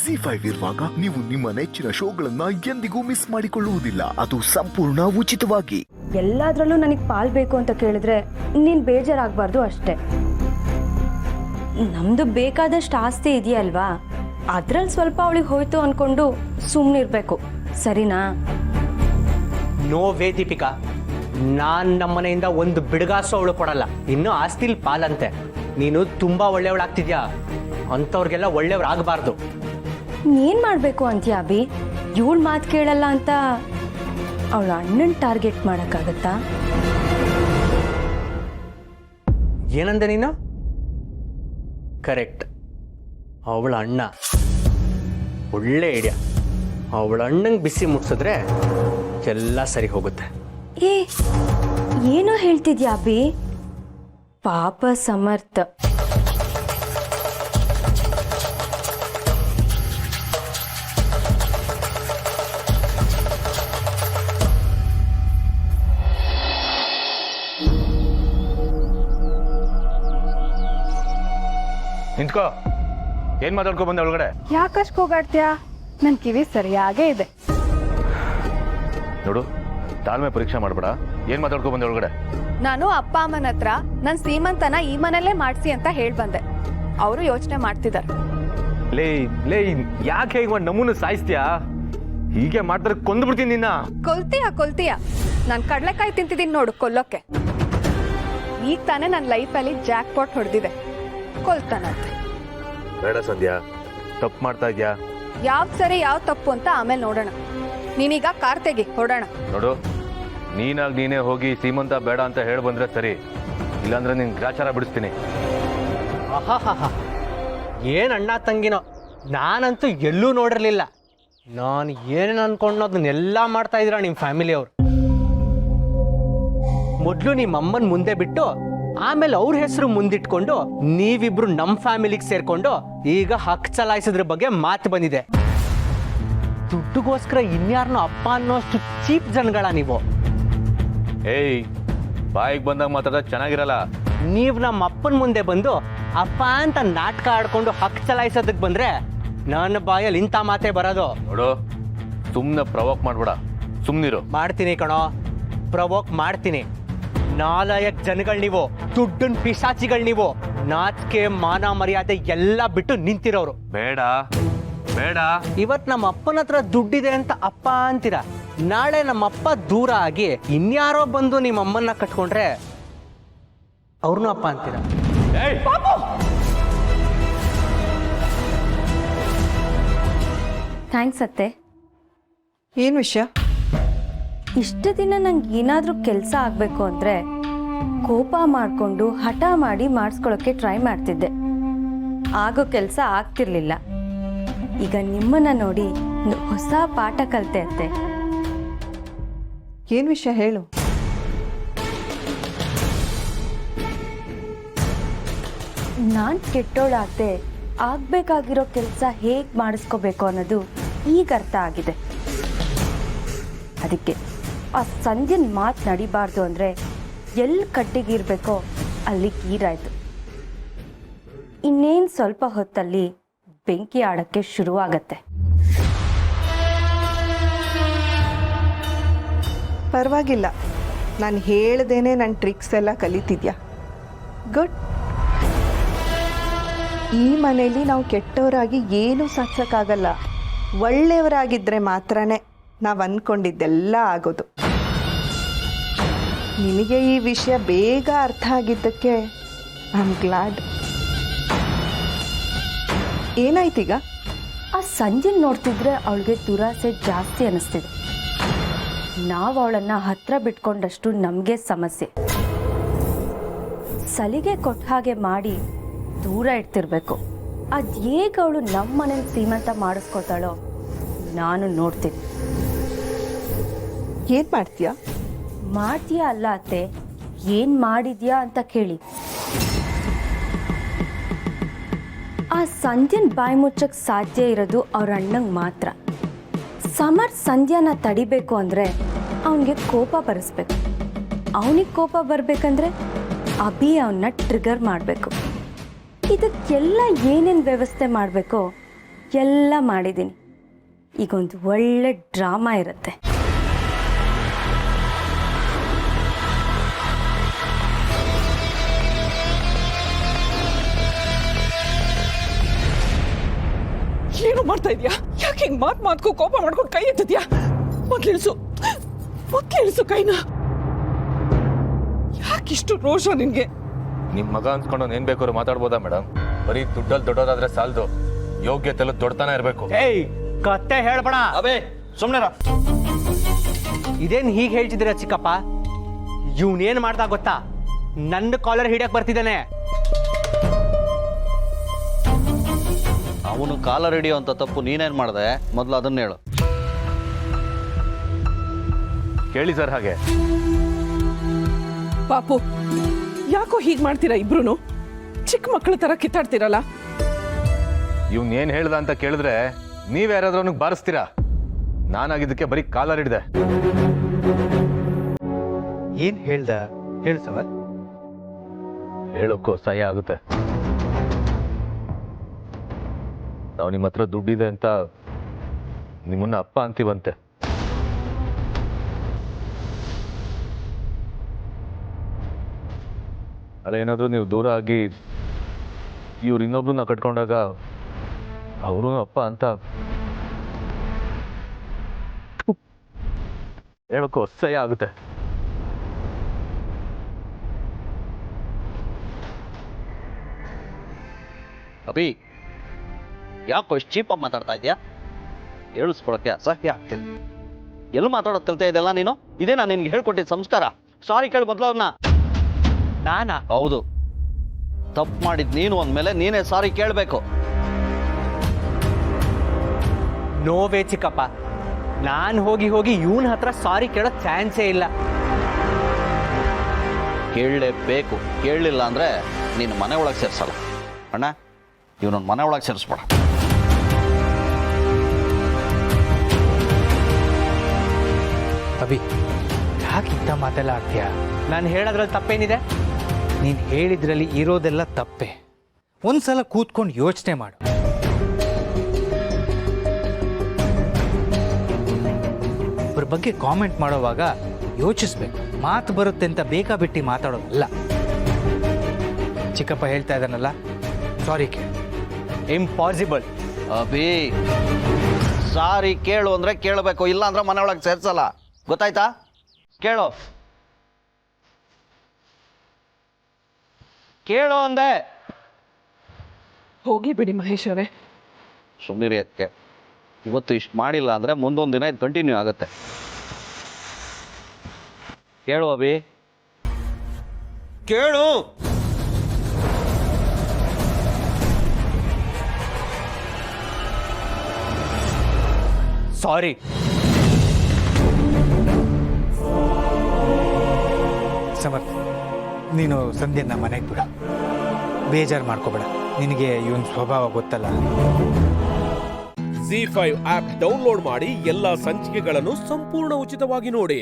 ಜಿ5 ಇರುವಾಗ ನೀವು ನಿಮ್ಮ ನೆಚ್ಚಿನ ಶೋಗಳನ್ನ ಎಂದಿಗೂ ಮಿಸ್ ಮಾಡಿಕೊಳ್ಳುವುದಿಲ್ಲ. ಅದು ಸಂಪೂರ್ಣ ಉಚಿತವಾಗಿ. ಎಲ್ಲಾದ್ರಲ್ಲೂ ನನಗೆ ಪಾಲ್ ಬೇಕು ಅಂತ ಕೇಳಿದ್ರೆ ನೀನ್ ಬೇಜಾರಾಗಬಾರ್ದು ಅಷ್ಟೇ. ನಮ್ದು ಬೇಕಾದಷ್ಟು ಆಸ್ತಿ ಇದೆಯಲ್ವಾ, ಅದ್ರಲ್ಲಿ ಸ್ವಲ್ಪ ಅವಳಿಗೆ ಹೋಯ್ತು ಅನ್ಕೊಂಡು ಸುಮ್ಮನಿರ್ಬೇಕು, ಸರಿನಾ? ನೋ ವೇ ದೀಪಿಕಾ, ನಾನು ನಮ್ಮನೆಯಿಂದ ಒಂದು ಬಿಡುಗಾಸು ಅವಳು ಕೊಡಲ್ಲ. ಇನ್ನು ಆಸ್ತಿಲ್ ಪಾಲಂತೆ. ನೀನು ತುಂಬಾ ಒಳ್ಳೆಯವಳಾಗ್ತಿದ್ಯಾ, ಅಂಥವ್ರಿಗೆಲ್ಲ ಒಳ್ಳೆಯವ್ರಾಗಬಾರ್ದು. ಏನ್ ಮಾಡ್ಬೇಕು ಅಂತೀಯ ಅಭಿ? ಇವಳು ಮಾತು ಕೇಳಲ್ಲ ಅಂತ ಅವಳ ಅಣ್ಣನ ಟಾರ್ಗೆಟ್ ಮಾಡಕ್ಕಾಗತ್ತಾ? ಏನಂದೆ ನೀನು? ಕರೆಕ್ಟ್, ಅವಳ ಅಣ್ಣ ಒಳ್ಳೆ ಐಡಿಯಾ. ಅವಳ ಅಣ್ಣಂಗೆ ಬಿಸಿ ಮುಟ್ಸಿದ್ರೆ ಎಲ್ಲ ಸರಿ ಹೋಗುತ್ತೆ. ಏ ಏನೋ ಹೇಳ್ತಿದ್ಯಾ ಅಭಿ? ಪಾಪ ಸಮರ್ಥ. ನಿಂತ್ಕೋ. ಏನ್ ಮಾತಾಡ್ಕೊ ಬಂದೆ ಒಳಗಡೆ? ಯಾಕಷ್ಟು ಕೂಗಾಡ್ತೀಯಾ? ನನ್ನ ಕಿವಿ ಸರಿಯಾಗೇ ಇದೆ. ನೋಡು, ತಾಳ್ಮೆ ಪರೀಕ್ಷೆ ಮಾಡ್ಬೇಡ. ಏನ್ ಮಾತಾಡ್ಕೊ ಬಂದೆ ಒಳಗಡೆ? ನಾನು ಅಪ್ಪ ಅಮ್ಮನ ಹತ್ರ ನನ್ನ ಸೀಮಂತನ ಈ ಮನೆಯಲ್ಲೇ ಮಾಡಿಸಿ ಅಂತ ಹೇಳಿ ಬಂದೆ. ಅವರು ಯೋಚನೆ ಮಾಡ್ತಿದ್ದಾರೆ. ಲೇ ಲೇ, ಯಾಕೆ ಈಗ ನಮ್ಮನ್ನು ಸಾಯಿಸ್ತೀಯಾ? ಹೀಗೆ ಮಾಡ್ತಾರೆ ಕೊಂದ್ಬಿಡ್ತೀನಿ ನಿನ್ನ. ಕೊಲ್ತೀಯ ನಾನು ಕಡಲೆಕಾಯಿ ತಿಂತಿದ್ದೀನಿ ನೋಡು ಕೊಲ್ಲೋಕೆ. ಈಗ ತಾನೇ ನನ್ನ ಲೈಫಲ್ಲಿ ಜಾಕ್ ಪಾಟ್ ಹೊಡೆದಿದೆ, ಕೊಲ್ತಾನಂತೆ. ಬೇಡ ಸಂಧ್ಯಾ, ತಪ್ಪು ಮಾಡ್ತಾ ಇದ್ಯಾ. ಯಾವ್ದು ಸರಿ ಯಾವ್ದು ತಪ್ಪು ಅಂತ ಆಮೇಲೆ ನೋಡೋಣ. ನೀನೀಗ ಕಾರ್ ತೆಗಿ, ಹೊಡೋಣ. ನೋಡು, ನೀನಾಗಿ ನೀನೇ ಹೋಗಿ ಸೀಮಂತ ಬೇಡ ಅಂತ ಹೇಳಿ ಬಂದ್ರೆ ಸರಿ, ಇಲ್ಲಾಂದ್ರೆ ನಿನ್ ಗ್ರಾಚಾರ ಬಿಡಿಸ್ತೀನಿ. ಆಹಾಹಾ, ಏನು ಅಣ್ಣ ತಂಗಿನೋ, ನಾನಂತೂ ಎಲ್ಲೂ ನೋಡಿರ್ಲಿಲ್ಲ. ನಾನು ಏನೇನು ಅನ್ಕೊಂಡು ಅದನ್ನೆಲ್ಲ ಮಾಡ್ತಾ ಇದ್ದೀರಾ ನಿಮ್ಮ ಫ್ಯಾಮಿಲಿಯವ್ರು. ಮೊದಲು ನಿಮ್ಮ ಅಮ್ಮನ ಮುಂದೆ ಬಿಟ್ಟು ಆಮೇಲೆ ಅವ್ರ ಹೆಸರು ಮುಂದಿಟ್ಕೊಂಡು ನೀವಿಬ್ರು ನಮ್ಮ ಫ್ಯಾಮಿಲಿಗೆ ಸೇರ್ಕೊಂಡು ಈಗ ಹಕ್ಕು ಚಲಾಯಿಸೋದ್ರ ಬಗ್ಗೆ ಮಾತು ಬಂದಿದೆ. ದುಡ್ಡುಗೋಸ್ಕರ ಇನ್ಯಾರನ್ನೋ ಅಪ್ಪ ಅನ್ನೋಷ್ಟು ಚೀಪ್ ಜನಗಳ ನೀವು. ಏಯ್, ಬಾಯಿಗೆ ಬಂದಾಗ ಮಾತಾಡ ಚೆನ್ನಾಗಿರಲ್ಲ. ನೀವು ನಮ್ಮ ಅಪ್ಪನ ಮುಂದೆ ಬಂದು ಅಪ್ಪ ಅಂತ ನಾಟಕ ಆಡ್ಕೊಂಡು ಹಕ್ಕು ಚಲಾಯಿಸೋದಕ್ಕೆ ಬಂದ್ರೆ ನನ್ನ ಬಾಯಲ್ಲಿ ಇಂಥ ಮಾತೇ ಬರೋದು. ನೋಡು, ಸುಮ್ಮನೆ ಪ್ರವೋಕ್ ಮಾಡ್ಬೇಡ, ಸುಮ್ಮನಿರು. ಮಾಡ್ತೀನಿ ಕಣೋ, ಪ್ರವೋಕ್ ಮಾಡ್ತೀನಿ. ನಾಲಾಯಕ್ ಜನಗಳು ನೀವು, ದುಡ್ಡನ್ ಪಿಶಾಚಿಗಳು ನೀವು. ನಾಚಿಕೆ ಮಾನ ಮರ್ಯಾದೆ ಎಲ್ಲ ಬಿಟ್ಟು ನಿಂತಿರೋರು. ಬೇಡ ಬೇಡ. ಇವತ್ ನಮ್ಮ ಅಪ್ಪನ ಹತ್ರ ದುಡ್ಡಿದೆ ಅಂತ ಅಪ್ಪ ಅಂತೀರ, ನಾಳೆ ನಮ್ಮ ಅಪ್ಪ ದೂರ ಆಗಿ ಇನ್ಯಾರೋ ಬಂದು ನಿಮ್ಮ ಅಮ್ಮನ್ನ ಕಟ್ಕೊಂಡ್ರೆ ಅವ್ರನ್ನೂ ಅಪ್ಪ ಅಂತೀರ. ಥ್ಯಾಂಕ್ಸ್ ಅತ್ತೆ. ಏನು ವಿಷಯ? ಇಷ್ಟು ದಿನ ನಂಗೆ ಏನಾದರೂ ಕೆಲಸ ಆಗಬೇಕು ಅಂದರೆ ಕೋಪ ಮಾಡಿಕೊಂಡು ಹಠ ಮಾಡಿ ಮಾಡಿಸ್ಕೊಳ್ಳೋಕ್ಕೆ ಟ್ರೈ ಮಾಡ್ತಿದ್ದೆ. ಆಗೋ ಕೆಲಸ ಆಗ್ತಿರ್ಲಿಲ್ಲ. ಈಗ ನಿಮ್ಮನ್ನು ನೋಡಿ ಒಂದು ಹೊಸ ಪಾಠ ಕಲಿತೆ ಅತ್ತೆ. ಏನು ವಿಷಯ ಹೇಳು. ನಾನು ಕೆಟ್ಟೋಳಾಗದೆ ಆಗಬೇಕಾಗಿರೋ ಕೆಲಸ ಹೇಗೆ ಮಾಡಿಸ್ಕೋಬೇಕು ಅನ್ನೋದು ಈಗ ಅರ್ಥ ಆಗಿದೆ. ಅದಕ್ಕೆ ಆ ಸಂಧ್ಯನ ಮಾತು ನಡಿಬಾರ್ದು ಅಂದರೆ ಎಲ್ಲಿ ಕಟ್ಟಿಗಿರ್ಬೇಕೋ ಅಲ್ಲಿ ಗೀರಾಯ್ತು. ಇನ್ನೇನು ಸ್ವಲ್ಪ ಹೊತ್ತಲ್ಲಿ ಬೆಂಕಿ ಆಡೋಕ್ಕೆ ಶುರುವಾಗತ್ತೆ. ಪರವಾಗಿಲ್ಲ, ನಾನು ಹೇಳ್ದೇನೆ ನನ್ನ ಟ್ರಿಕ್ಸ್ ಎಲ್ಲ ಕಲಿತಿದ್ಯಾ. ಗುಡ್. ಈ ಮನೇಲಿ ನಾವು ಕೆಟ್ಟವರಾಗಿ ಏನೂ ಸಾಧಿಸೋಕ್ಕಾಗಲ್ಲ. ಒಳ್ಳೆಯವರಾಗಿದ್ದರೆ ಮಾತ್ರನೇ ನಾವು ಅಂದ್ಕೊಂಡಿದ್ದೆಲ್ಲ ಆಗೋದು. ನಿನಗೆ ಈ ವಿಷಯ ಬೇಗ ಅರ್ಥ ಆಗಿದ್ದಕ್ಕೆ ಐ ಆಮ್ ಗ್ಲಾಡ್. ಏನಾಯ್ತೀಗ? ಆ ಸಂಜೆನ ನೋಡ್ತಿದ್ರೆ ಅವಳಿಗೆ ದುರಾಸೆ ಜಾಸ್ತಿ ಅನ್ನಿಸ್ತಿದೆ. ನಾವು ಅವಳನ್ನು ಹತ್ರ ಬಿಟ್ಕೊಂಡಷ್ಟು ನಮಗೆ ಸಮಸ್ಯೆ. ಸಲಿಗೆ ಕೊಟ್ಟ ಹಾಗೆ ಮಾಡಿ ದೂರ ಇಡ್ತಿರ್ಬೇಕು. ಅದು ಹೇಗೆ ಅವಳು ನಮ್ಮ ಮನೇಲಿ ಸೀಮಂತ ಮಾಡಿಸ್ಕೊತಾಳೋ ನಾನು ನೋಡ್ತೀನಿ. ಏನು ಮಾಡ್ತೀಯಾ? ಮಾಡ್ತೀಯಾ ಅಲ್ಲ ಅತ್ತೆ, ಏನು ಮಾಡಿದ್ಯಾ ಅಂತ ಕೇಳಿ. ಆ ಸಂಧ್ಯನ ಬಾಯಿ ಮುಚ್ಚಕ್ಕೆ ಸಾಧ್ಯ ಇರೋದು ಅವ್ರ ಅಣ್ಣಂಗೆ ಮಾತ್ರ. ಸಮರ್ಥ್ ಸಂಧ್ಯಾನ ತಡಿಬೇಕು ಅಂದರೆ ಅವನಿಗೆ ಕೋಪ ಬರಿಸ್ಬೇಕು. ಅವನಿಗೆ ಕೋಪ ಬರಬೇಕಂದ್ರೆ ಅಭಿ ಅವನ್ನ ಟ್ರಿಗರ್ ಮಾಡಬೇಕು. ಇದಕ್ಕೆಲ್ಲ ಏನೇನು ವ್ಯವಸ್ಥೆ ಮಾಡಬೇಕೋ ಎಲ್ಲ ಮಾಡಿದ್ದೀನಿ. ಈಗೊಂದು ಒಳ್ಳೆ ಡ್ರಾಮಾ ಇರುತ್ತೆ. ಏನು ಮಾಡ್ತಾ ಇದೀಯಾ? ಯಾಕೆ ಹಿಂಗ್ ಮಾತ್ಕೋ ಕೋಪ ಮಾಡ್ಕೊಂಡು ಕೈ ಎತ್ತಿದ್ಯಾ? ಮೊದ್ಲಿಳಿಸು ಕೈನ. ಯಾಕಿಷ್ಟು ರೋಷ ನಿನ್ಗೆ? ನಿಮ್ಮ ಮಗ ಅನ್ಸ್ಕೊಂಡು ಏನ್ ಬೇಕಾದ್ರು ಮಾತಾಡ್ಬೋದಾ ಮೇಡಮ್? ಬರೀ ದುಡ್ಡಲ್ಲಿ ದೊಡ್ಡೋದಾದ್ರೆ ಸಾಲದು, ಯೋಗ್ಯತೆಲ್ಲ ದೊಡ್ಡತನ ಇರಬೇಕು. ಏಯ್, ಕತ್ತೆ ಹೇಳ್ಬೇಡ. ಅಬೇ ಸುಮ್ಮನೆ ಇದೇನ್ ಹೀಗೆ ಹೇಳ್ತಿದ್ದೀರಾ ಚಿಕ್ಕಪ್ಪ? ಇವನೇನ್ ಮಾಡ್ದ ಗೊತ್ತಾ? ನನ್ನ ಕಾಲರ್ ಹಿಡಿಯಕ್ ಬರ್ತಿದ್ದಾನೆ. ಅವನು ಕಾಲರ್ ಹಿಡಿಯೋ ಅಂತ ತಪ್ಪು ನೀನೇನ್ ಮಾಡ್ದೆ? ಮೊದಲು ಅದನ್ನ ಹೇಳು. ಕೇಳಿ ಸರ್ ಹಾಗೆ. ಪಾಪು, ಯಾಕೋ ಹೀಗ್ ಮಾಡ್ತೀರಾ ಇಬ್ರು? ಚಿಕ್ಕ ಮಕ್ಕಳ ತರ ಕಿತ್ತಾಡ್ತೀರಲ್ಲ. ಇವ್ನ್ ಏನ್ ಹೇಳ್ದ ಅಂತ ಕೇಳಿದ್ರೆ ನೀವ್ ಯಾರಾದ್ರೂ ಅವನಿಗೆ ಬಾರಿಸ್ತೀರಾ? ನಾನಾಗಿದ್ದಕ್ಕೆ ಬರೀ ಕಾಲರ್ ಹಿಡ್ದೆ. ಏನ್ ಹೇಳ್ದ ಹೇಳ್ಸವ? ಹೇಳೋಕ್ಕೂ ಸಹಾಯ ಆಗುತ್ತೆ. ನಾವು ನಿಮ್ಮ ಹತ್ರ ದುಡ್ಡಿದೆ ಅಂತ ನಿಮ್ಮನ್ನ ಅಪ್ಪ ಅಂತೀವಂತೆ. ಅಲ್ಲ, ಏನಾದರೂ ನೀವು ದೂರ ಆಗಿ ಇವ್ರು ಇನ್ನೊಬ್ರನ್ನ ಕಟ್ಕೊಂಡಾಗ ಅವರು ಅಪ್ಪ ಅಂತ ಹೇಳೋಕ್ಕೂ ಅಸಹ್ಯ ಆಗುತ್ತೆ. ಅಭಿ, ಯಾಕೋ ಇಷ್ಟು ಚೀಪಾಗಿ ಮಾತಾಡ್ತಾ ಇದೆಯಾ? ಹೇಳಿಸ್ಕೊಳಕ್ಕೆ ಅಸಹ್ಯ ಆಗ್ತಿದೆ. ಎಲ್ಲಿ ಮಾತಾಡೋದು ಕಲ್ತಾ ಇದೆಲ್ಲ ನೀನು? ಇದೇ ನಾನು ನಿನ್ಗೆ ಹೇಳ್ಕೊಟ್ಟಿದ್ದ ಸಂಸ್ಕಾರ. ಸಾರಿ ಕೇಳಿ ಮೊದಲು ಅವ್ರನ್ನ. ನಾನಾ? ಹೌದು, ತಪ್ಪು ಮಾಡಿದ್ ನೀನು ಅಂದಮೇಲೆ ನೀನೇ ಸಾರಿ ಕೇಳಬೇಕು. ನೋವೇ ಚಿಕ್ಕಪ್ಪ, ನಾನು ಹೋಗಿ ಇವನ ಹತ್ರ ಸಾರಿ ಕೇಳೋ ಚಾನ್ಸೇ ಇಲ್ಲ. ಕೇಳಲೇಬೇಕು. ಕೇಳಲಿಲ್ಲ ಅಂದ್ರೆ ನಿನ್ನ ಮನೆ ಒಳಗೆ ಸೇರಿಸಲ್ಲ. ಅಣ್ಣ, ಇವನೊಂದು ಮನೆ ಒಳಗೆ ಸೇರಿಸ್ಬೇಡ. ಅಭಿ, ಯಾಕೆ ಇಂಥ ಮಾತೆಲ್ಲ ಆಗ್ತೀಯಾ? ನಾನು ಹೇಳೋದ್ರಲ್ಲಿ ತಪ್ಪೇನಿದೆ? ನೀನು ಹೇಳಿದ್ರಲ್ಲಿ ಇರೋದೆಲ್ಲ ತಪ್ಪೆ. ಒಂದ್ಸಲ ಕೂತ್ಕೊಂಡು ಯೋಚನೆ ಮಾಡು. ಅವ್ರ ಬಗ್ಗೆ ಕಾಮೆಂಟ್ ಮಾಡೋವಾಗ ಯೋಚಿಸ್ಬೇಕು. ಮಾತು ಬರುತ್ತೆ ಅಂತ ಬೇಕಾಬಿಟ್ಟು ಮಾತಾಡೋದಲ್ಲ. ಚಿಕ್ಕಪ್ಪ ಹೇಳ್ತಾ ಇದ್ದಾನಲ್ಲ, ಸಾರಿ ಕೇಳಿ. ಇಂಪಾಸಿಬಲ್. ಅಭಿ, ಸಾರಿ ಕೇಳು ಅಂದ್ರೆ ಕೇಳಬೇಕು, ಇಲ್ಲ ಅಂದ್ರೆ ಮನೆ ಒಳಗೆ ಸೇರಿಸಲ್ಲ. ಗೊತ್ತಾಯ್ತಾ? ಕೇಳು. ಕೇಳು ಅಂದೆ. ಹೋಗಿ ಬಿಡಿ ಮಹೇಶ್ ಅವರೇ. ಸುಮ್ಮನಿರಿ. ಅದಕ್ಕೆ ಇವತ್ತು ಇಷ್ಟು ಮಾಡಿಲ್ಲ ಅಂದ್ರೆ ಮುಂದೊಂದು ದಿನ ಇದು ಕಂಟಿನ್ಯೂ ಆಗುತ್ತೆ. ಕೇಳು ಅಭಿ, ಕೇಳು. ಸಾರಿ. ಸಮರ್ಥ, ನೀನು ಸಂಧ್ಯನ ಮನೆಗೆ ಬಿಡು. ಬೇಜಾರು ಮಾಡ್ಕೋಬೇಡ. ನಿನಗೆ ಇವನ್ ಸ್ವಭಾವ ಗೊತ್ತಲ್ಲ. ZEE5 ಆಪ್ ಡೌನ್ಲೋಡ್ ಮಾಡಿ ಎಲ್ಲಾ ಸಂಚಿಕೆಗಳನ್ನು ಸಂಪೂರ್ಣ ಉಚಿತವಾಗಿ ನೋಡಿ.